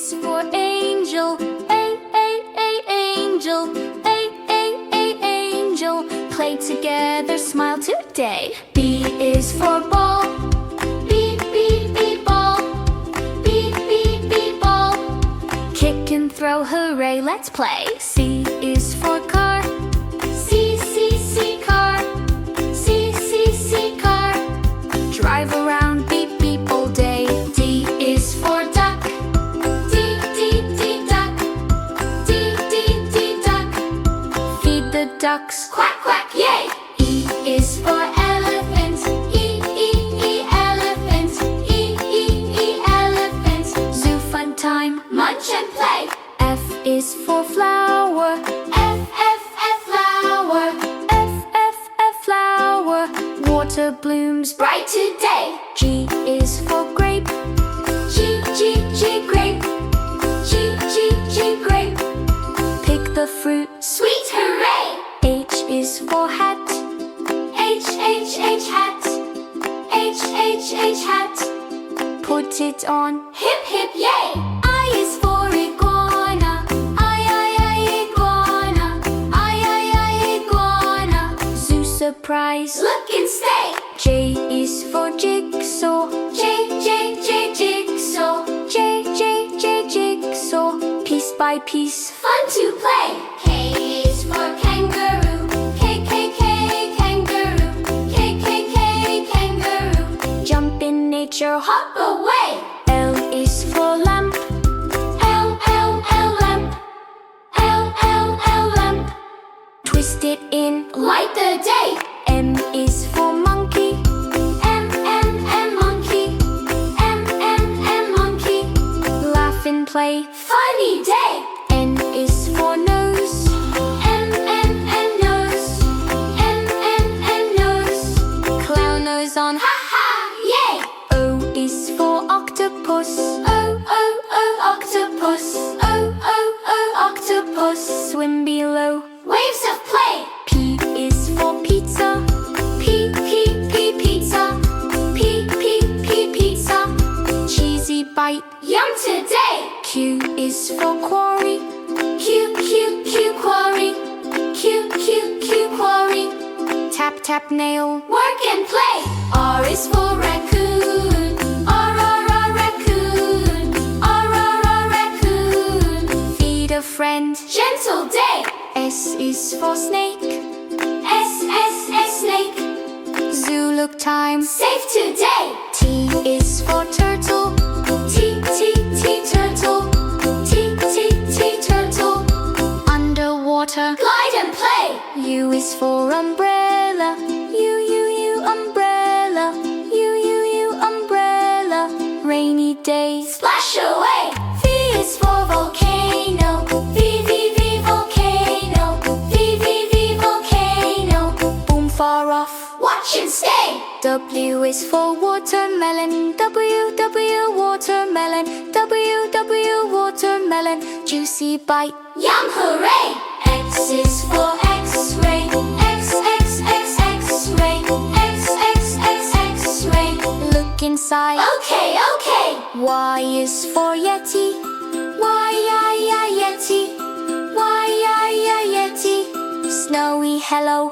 is for angel. Angel. Angel. Play together, smile today. B is for ball. Ball. Ball. Kick and throw, hooray, let's play. C is for car. Car. Car. Drive around, beep beep all day. D is for duck. Duck. Duck. Feed the ducks, quack quack, yay. E is for elephant. Elephant. Elephant. Zoo fun time, munch and play. F is for flower. Flower. Flower. Water blooms bright today. G is for grape. Grape. Grape. Pick the fruit, sweet hooray. H is for hat. Hat. Hat. Put it on, hip hip yay. I is for iguana. Iguana. Iguana. Zoo surprise, look and stay. J is for jigsaw. Jigsaw. Jigsaw. Piece by piece, fun to play. K is for kangaroo. Kangaroo. Jump in nature, hop away. L is for lamp. Lamp. Twist it in, light the day. M is for monkey. Monkey. Monkey. Laugh and play, funny day. N is for nose. Nose. Clown nose on, ha ha, yay. O is for octopus. Octopus. Octopus. Swim below, waves of play. P is for pizza. Pizza. Cheesy bite, yum today. Q is for quarry. Quarry. Quarry. Tap tap nail, work and play. R is for raccoon. Raccoon. Feed a friend, gentle day. S is for snake. Snake. Zoo look time, safe today. T is for turtle. Turtle. Underwater, glide and play. U is for umbrella. Umbrella. Umbrella. Rainy day, splash away. V is for volcano. Volcano. Boom far off, watch and stay. W is for watermelon. Watermelon. Watermelon. Juicy bite, yum hooray. X is for X-ray. X-ray. Look inside, okay. Y is for Yeti. Yeti. Snowy hello.